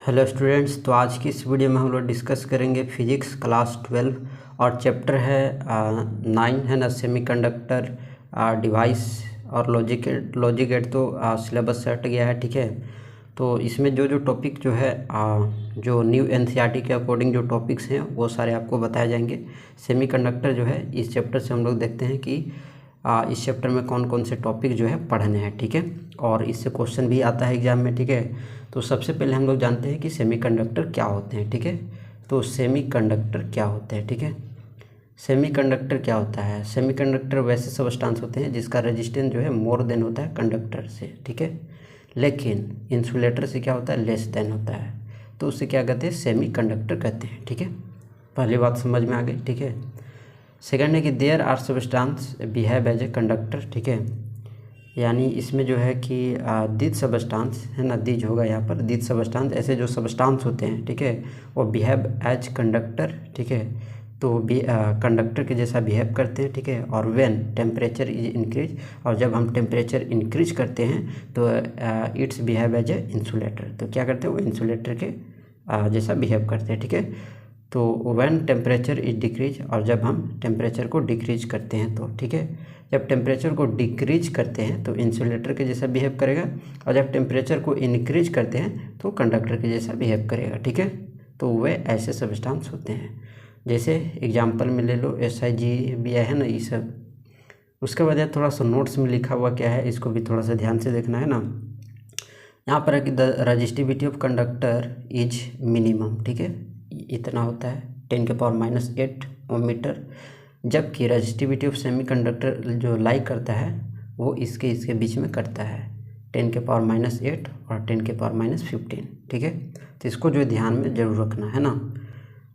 Hello students, तो आज की इस वीडियो में हम लोग डिस्कस करेंगे फिजिक्स क्लास 12 और चैप्टर है 9 है ना, सेमीकंडक्टर डिवाइस और लॉजिक गेट। तो सिलेबस से हट गया है, ठीक है। तो इसमें जो जो टॉपिक जो है जो न्यू एनसीईआरटी के अकॉर्डिंग जो टॉपिक्स हैं वो सारे आपको बताए जाएंगे। सेमीकंडक्टर जो है इस चैप्टर से हम लोग देखते हैं कि इस चैप्टर में कौन कौन से टॉपिक जो है पढ़ने हैं, ठीक है। और इससे क्वेश्चन भी आता है एग्जाम में, ठीक है। तो सबसे पहले हम लोग जानते हैं कि सेमीकंडक्टर क्या होते हैं, ठीक है। तो सेमीकंडक्टर क्या होते हैं, ठीक है। सेमीकंडक्टर क्या होता है? सेमीकंडक्टर वैसे सबस्टांस होते हैं जिसका रेजिस्टेंस जो है मोर देन होता है कंडक्टर से, ठीक है। लेकिन इंसुलेटर से क्या होता है? लेस देन होता है। तो उससे क्या कहते हैं? सेमीकंडक्टर कहते हैं, ठीक है। पहली बात समझ में आ गई, ठीक है। सेकंड है कि there are substance behave as a conductor, ठीक है। यानी इसमें जो है कि दीज सबस्टांस है ना, दीज होगा यहाँ पर, दीज सबस्टांस, ऐसे जो सबस्टांस होते हैं, ठीक है, वो बिहेव एज कंडक्टर, ठीक है। तो कंडक्टर के जैसा बिहेव करते हैं, ठीक है। और व्हेन टेम्परेचर इज इंक्रीज, और जब हम टेम्परेचर इंक्रीज करते हैं तो it's behave as a insulator. तो क्या करते हैं? वो इंसुलेटर के जैसा बिहेव करते हैं, ठीक है। तो व्हेन टेम्परेचर इज डिक्रीज, और जब हम टेम्परेचर को डिक्रीज करते हैं तो, ठीक है, जब टेम्परेचर को डिक्रीज करते हैं तो इंसुलेटर के जैसा बिहेव करेगा, और जब टेम्परेचर को इंक्रीज करते हैं तो कंडक्टर के जैसा बिहेव करेगा, ठीक है। तो वे ऐसे सबस्टांस होते हैं। जैसे एग्जांपल में ले लो SiGBi है ना, ये सब। उसके बाद थोड़ा सा नोट्स में लिखा हुआ क्या है, इसको भी थोड़ा सा ध्यान से देखना है ना। यहाँ पर है कि the resistivity of conductor is minimum, ठीक है, इतना होता है 10⁻⁸ मीटर। जबकि रजिस्टिविटी ऑफ सेमीकंडक्टर जो लाई करता है वो इसके बीच में करता है 10⁻⁸ और 10⁻⁻15, ठीक है। तो इसको जो ध्यान में जरूर रखना है ना।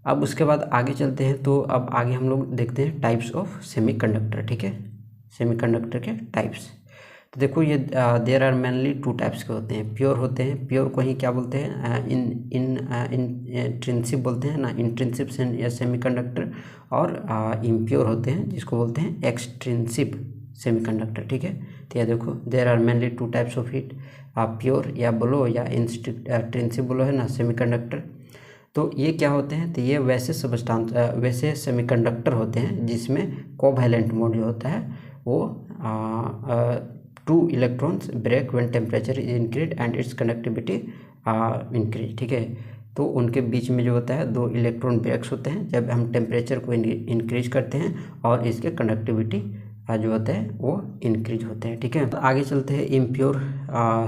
अब उसके बाद आगे चलते हैं, तो अब आगे हम लोग देखते हैं टाइप्स ऑफ सेमीकंडक्टर, ठीक है। सेमीकंडक्टर के टाइप्स, तो देखो ये देयर आर मेनली 2 टाइप्स के होते हैं। प्योर होते हैं, प्योर को ही क्या बोलते हैं? इंट्रिंसिक बोलते हैं ना, इंट्रिंसिक सेमीकंडक्टर। और इम्प्योर होते हैं जिसको बोलते हैं एक्सट्रिंसिक सेमीकंडक्टर, ठीक है। तो ये देखो there are mainly 2 types of it, pure या बोलो या इंट्रिंसिक बोलो, है ना, सेमीकंडक्टर। तो ये क्या होते हैं? तो ये वैसे सेमीकंडक्टर होते हैं जिसमें कोवैलेंट मोड जो होता है वो 2 electrons break when temperature is increase and its conductivity increase, ठीक है। तो उनके बीच में जो होता है 2 इलेक्ट्रॉन ब्रेक्स होते हैं जब हम टेम्परेचर को इंक्रीज करते हैं, और इसके कंडक्टिविटी जो होता है वो इंक्रीज होते हैं, ठीक है। तो आगे चलते हैं, इम्प्योर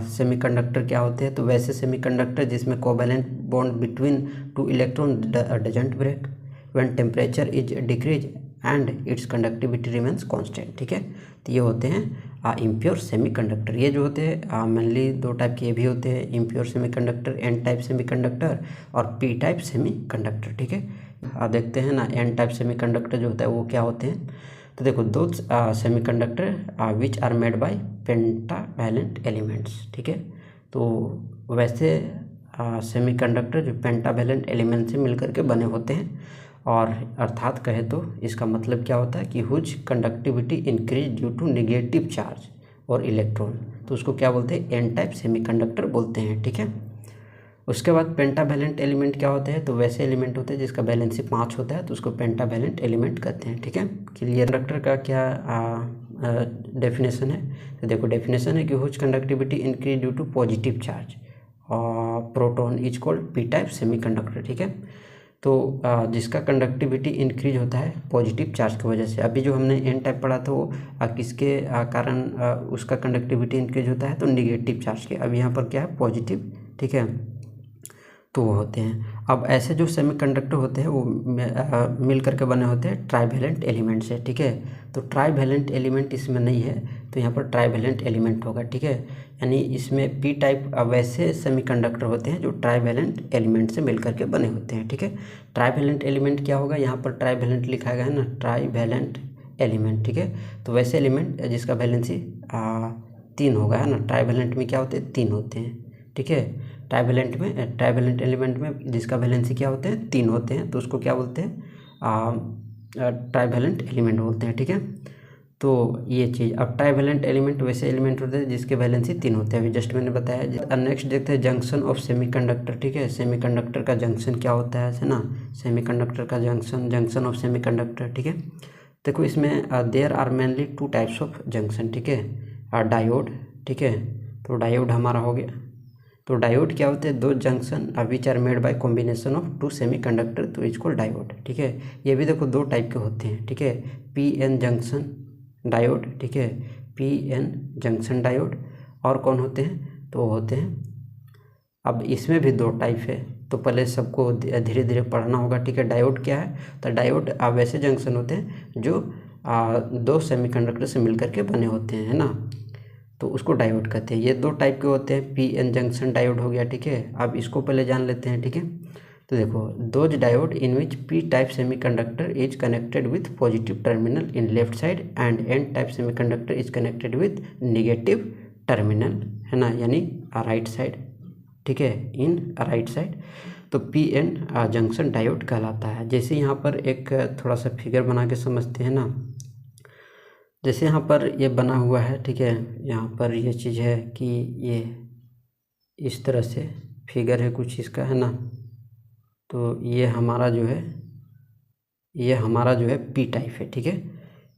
सेमीकंडक्टर क्या होते हैं? तो वैसे सेमीकंडक्टर जिसमें covalent bond between 2 electron doesn't break when temperature is decrease and its conductivity remains constant, ठीक है। तो ये होते हैं इम्प्योर सेमीकंडक्टर। ये जो होते हैं मेनली 2 टाइप के भी होते हैं, impure semiconductor, N type semiconductor और पी टाइप सेमीकंडक्टर, ठीक है। देखते हैं ना, एन टाइप सेमीकंडक्टर जो होता है वो क्या होते हैं। तो देखो दो semiconductor which are made by pentavalent elements, ठीक है। तो वैसे सेमीकंडक्टर जो पेंटावैलेंट एलिमेंट से मिलकर के बने होते हैं, और अर्थात कहे तो इसका मतलब क्या होता है कि whose conductivity increase due to negative charge और इलेक्ट्रॉन, तो उसको क्या बोलते हैं? एन टाइप सेमीकंडक्टर बोलते हैं, ठीक है। उसके बाद पेंटावैलेंट एलिमेंट क्या होते हैं? तो वैसे एलिमेंट होते हैं जिसका वैलेंसी 5 होता है, तो उसको पेंटावैलेंट एलिमेंट कहते हैं, ठीक है। क्लियर? कंडक्टर का क्या डेफिनेशन है? तो देखो डेफिनेशन है कि whose conductivity increase due to positive charge और proton is called P type semiconductor, ठीक है। तो जिसका कंडक्टिविटी इंक्रीज होता है पॉजिटिव चार्ज की वजह से। अभी जो हमने एन टाइप पढ़ा था वो किसके कारण उसका कंडक्टिविटी इंक्रीज होता है? तो निगेटिव चार्ज के। अब यहाँ पर क्या है? पॉजिटिव, ठीक है। तो वो होते हैं। अब ऐसे जो सेमीकंडक्टर होते हैं वो मिल करके बने होते हैं ट्राइवैलेंट एलिमेंट से, ठीक है। तो ट्राइवैलेंट एलिमेंट इसमें नहीं है, तो यहाँ पर ट्राइवैलेंट एलिमेंट होगा, ठीक है। यानी इसमें पी टाइप वैसे सेमीकंडक्टर होते हैं जो ट्राइवैलेंट एलिमेंट से मिल करके बने होते हैं, ठीक है। ट्राइवैलेंट एलिमेंट क्या होगा? यहाँ पर ट्राइवैलेंट लिखा गया है ना, ट्राइवैलेंट एलिमेंट, ठीक है। तो वैसे एलिमेंट जिसका वैलेंसी 3 होगा, है ना। ट्राइवैलेंट में क्या होते हैं? 3 होते हैं, ठीक है। ट्राइवैलेंट एलिमेंट में जिसका वैलेंसी क्या होते हैं? 3 होते हैं, तो उसको क्या बोलते हैं? ट्राइवैलेंट एलिमेंट बोलते हैं, ठीक है। तो ये चीज़। अब ट्राइवेलेंट एलिमेंट वैसे एलिमेंट होते हैं जिसके वैलेंसी 3 होते हैं, अभी जस्ट मैंने बताया। नेक्स्ट देखते हैं जंक्शन ऑफ सेमीकंडक्टर, ठीक है। सेमीकंडक्टर का जंक्शन क्या होता है, ऐसे ना, सेमीकंडक्टर का जंक्शन ऑफ सेमीकंडक्टर, ठीक है। देखो इसमें there are mainly 2 types of junction, ठीक है। डायोड, ठीक है, तो डायोड हमारा हो गया। तो डायोड क्या होते हैं, 2 junction which are made by combination of 2 semiconductor, तो इज कॉल्ड डायोड, ठीक है। ये भी देखो 2 टाइप के होते हैं, ठीक है। पी एन जंक्शन डायोड, ठीक है, पी एन जंक्शन डायोड। और कौन होते हैं, तो होते हैं, अब इसमें भी 2 टाइप है, तो पहले सबको धीरे धीरे पढ़ना होगा, ठीक है। डायोड क्या है, तो डायोड वैसे जंक्शन होते हैं जो 2 सेमीकंडक्टर से मिलकर के बने होते हैं, है ना, तो उसको डायोड कहते हैं। ये 2 टाइप के होते हैं, पी एन जंक्शन डायोड हो गया, ठीक है। अब इसको पहले जान लेते हैं, ठीक है। तो देखो, those diode in which P type semiconductor is connected with positive terminal in left side and N type semiconductor is connected with negative terminal, है ना, यानी राइट साइड, ठीक है, इन राइट साइड, तो पी एन जंक्शन डायोड कहलाता है। जैसे यहाँ पर एक थोड़ा सा फिगर बना के समझते हैं ना, जैसे यहाँ पर ये बना हुआ है, ठीक है। यहाँ पर ये चीज़ है कि ये इस तरह से फिगर है कुछ इसका, है ना, तो ये हमारा जो है पी टाइप है, ठीक है।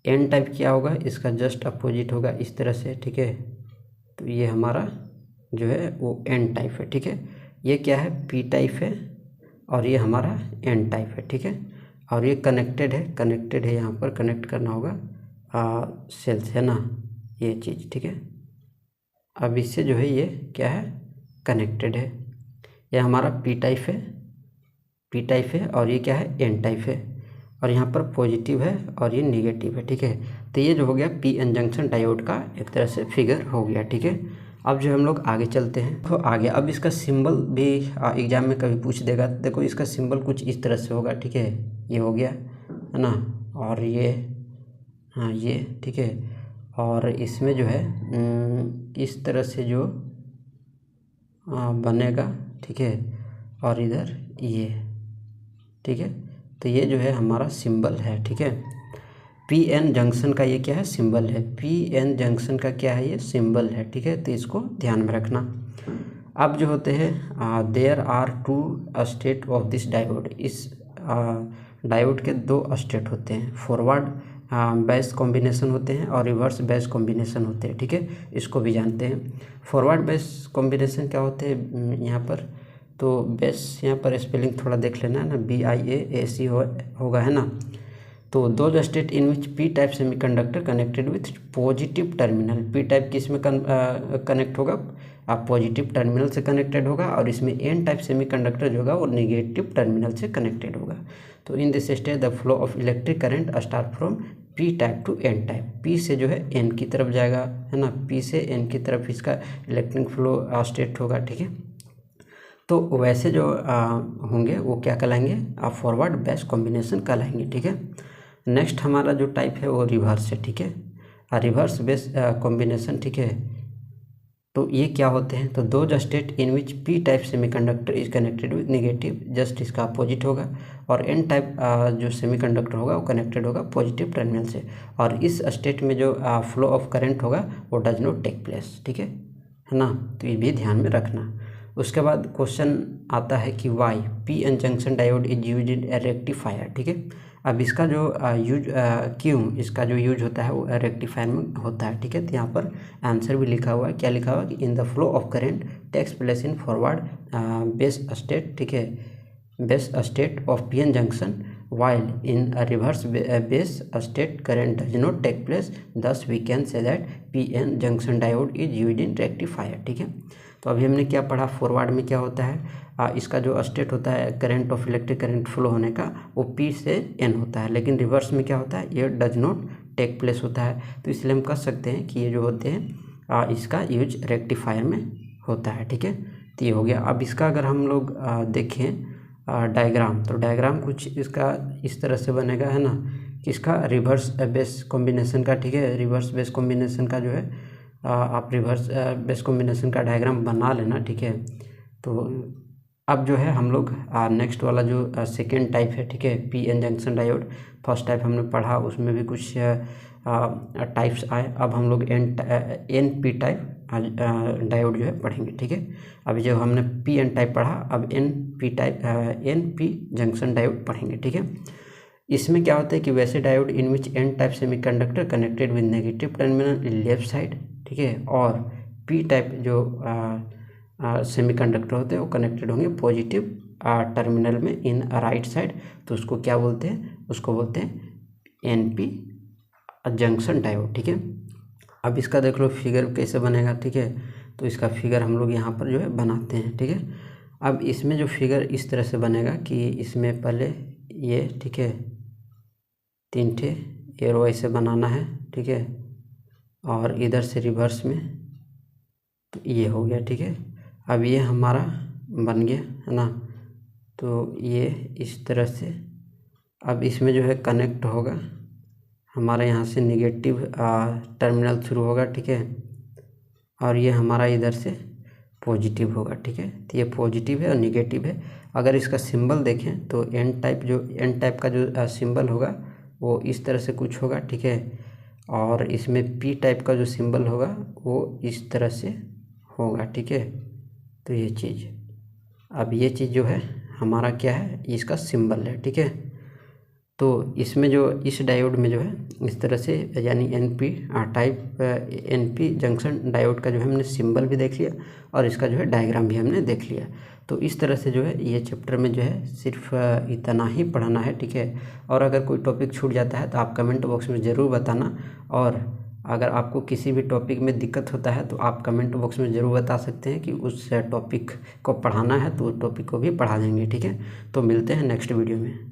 एन टाइप क्या होगा, इसका जस्ट अपोजिट होगा इस तरह से, ठीक है। तो ये हमारा जो है वो एन टाइप है, ठीक है। ये क्या है, पी टाइप है, और ये हमारा एन टाइप है, ठीक है। और ये कनेक्टेड है, यहाँ पर कनेक्ट करना होगा सेल्स, है ना, ये चीज़, ठीक है। अब इससे जो है ये क्या है, कनेक्टेड है। ये हमारा पी टाइप है और ये क्या है, एन टाइप है, और यहाँ पर पॉजिटिव है और ये निगेटिव है, ठीक है। तो ये जो हो गया पी एन जंक्शन डायोड का एक तरह से फिगर हो गया, ठीक है। अब जो हम लोग आगे चलते हैं, तो आगे अब इसका सिंबल भी एग्जाम में कभी पूछ देगा। देखो इसका सिंबल कुछ इस तरह से होगा, ठीक है, ये हो गया, है ना, और ये, हाँ ये, ठीक है। और इसमें जो है इस तरह से जो बनेगा, ठीक है, और इधर ये, ठीक है। तो ये जो है हमारा सिंबल है, ठीक है। पी एन जंक्शन का ये क्या है, सिंबल है। पी एन जंक्शन का क्या है, ये सिंबल है, ठीक है। तो इसको ध्यान में रखना। अब जो होते हैं there are 2 state of this diode, इस डायोड के 2 स्टेट होते हैं, फॉरवर्ड बेस कॉम्बिनेशन होते हैं और रिवर्स बेस कॉम्बिनेशन होते हैं, ठीक है। इसको भी जानते हैं। फॉरवर्ड बेस कॉम्बिनेशन क्या होते हैं यहाँ पर, तो बेस यहाँ पर स्पेलिंग थोड़ा देख लेना है ना, BIAAC होगा, है ना। तो 2 state in which P type semiconductor connected with positive terminal, P type किस में कनेक्ट होगा, पॉजिटिव टर्मिनल से कनेक्टेड होगा, और इसमें एन टाइप सेमीकंडक्टर जो होगा वो नेगेटिव टर्मिनल से कनेक्टेड होगा। तो in this state the flow of electric current start from P type to N type, P से जो है एन की तरफ जाएगा, है ना, पी से एन की तरफ इसका इलेक्ट्रिक फ्लो स्टेट होगा, ठीक है। तो वैसे जो होंगे वो क्या कहलाएंगे, फॉरवर्ड बेस कॉम्बिनेशन कहलाएंगे, ठीक है। नेक्स्ट हमारा जो टाइप है वो रिवर्स है, ठीक है, रिवर्स बेस कॉम्बिनेशन, ठीक है। तो ये क्या होते हैं, तो 2 state in which P type semiconductor is connected with negative, just इसका अपोजिट होगा, और एन टाइप जो सेमीकंडक्टर होगा वो कनेक्टेड होगा पॉजिटिव टर्मिनल से, और इस स्टेट में जो फ्लो ऑफ करंट होगा वो डज नॉट टेक प्लेस, ठीक है ना। तो ये भी ध्यान में रखना। उसके बाद क्वेश्चन आता है कि why P N junction diode is use in rectifier, ठीक है। अब इसका जो यूज क्यों इसका जो यूज होता है वो रेक्टिफायर में होता है, ठीक है। तो यहाँ पर आंसर भी लिखा हुआ है, क्या लिखा हुआ है कि in the flow of current takes place in forward base state, ठीक है, base state of P N junction while in a reverse base state current does not take place, thus we can say that PN junction diode is used in rectifier, ठीक है। तो अभी हमने क्या पढ़ा, forward में क्या होता है, इसका जो स्टेट होता है current of electric current flow होने का वो P से N होता है, लेकिन रिवर्स में क्या होता है, ये डज नॉट टेक प्लेस होता है। तो इसलिए हम कह सकते हैं कि ये जो होते हैं इसका यूज रेक्टिफायर में होता है, ठीक है। तो ये हो गया। अब इसका अगर हम लोग देखें डायग्राम, तो डायग्राम कुछ इसका इस तरह से बनेगा, है ना, कि इसका रिवर्स बेस कॉम्बिनेशन का, ठीक है, रिवर्स बेस कॉम्बिनेशन का जो है आप रिवर्स बेस कॉम्बिनेशन का डायग्राम बना लेना, ठीक है। तो अब जो है हम लोग नेक्स्ट वाला जो सेकेंड टाइप है, ठीक है, P N junction diode, first type हमने पढ़ा उसमें भी कुछ टाइप्स आए। अब हम लोग एन पी टाइप डायोड जो है पढ़ेंगे, ठीक है। अभी जो हमने पी एन टाइप पढ़ा, अब एन पी जंक्शन डायोड पढ़ेंगे, ठीक है। इसमें क्या होता है कि वैसे diode in which N type semiconductor connected with negative terminal in left side, ठीक है, और पी टाइप जो सेमीकंडक्टर होते हैं वो कनेक्टेड होंगे पॉजिटिव टर्मिनल में इन राइट साइड। तो उसको क्या बोलते हैं, उसको बोलते हैं एनपी जंक्शन डायोड, ठीक है। अब इसका देख लो फिगर कैसे बनेगा, ठीक है। तो इसका फिगर हम लोग यहाँ पर जो है बनाते हैं, ठीक है। अब इसमें जो फिगर इस तरह से बनेगा कि इसमें पहले ये, ठीक है, 3 ठे एरो ऐसे बनाना है, ठीक है, और इधर से रिवर्स में तो ये हो गया, ठीक है। अब ये हमारा बन गया है ना, तो ये इस तरह से अब इसमें जो है कनेक्ट होगा हमारे यहाँ से निगेटिव टर्मिनल शुरू होगा, ठीक है, और ये हमारा इधर से पॉजिटिव होगा, ठीक है। तो ये पॉजिटिव है और निगेटिव है। अगर इसका सिंबल देखें तो एन टाइप का जो सिंबल होगा वो इस तरह से कुछ होगा, ठीक है, और इसमें पी टाइप का जो सिंबल होगा वो इस तरह से होगा, ठीक है। तो ये चीज़, अब ये चीज़ जो है हमारा क्या है, इसका सिंबल है, ठीक है। तो इसमें जो इस डायोड में जो है इस तरह से, यानी एनपी जंक्शन डायोड का जो है हमने सिंबल भी देख लिया और इसका जो है डायग्राम भी हमने देख लिया। तो इस तरह से जो है ये चैप्टर में जो है सिर्फ इतना ही पढ़ना है, ठीक है। और अगर कोई टॉपिक छूट जाता है तो आप कमेंट बॉक्स में ज़रूर बताना, और अगर आपको किसी भी टॉपिक में दिक्कत होता है तो आप कमेंट बॉक्स में ज़रूर बता सकते हैं कि उस टॉपिक को पढ़ाना है, तो उस टॉपिक को भी पढ़ा देंगे, ठीक है। तो मिलते हैं नेक्स्ट वीडियो में।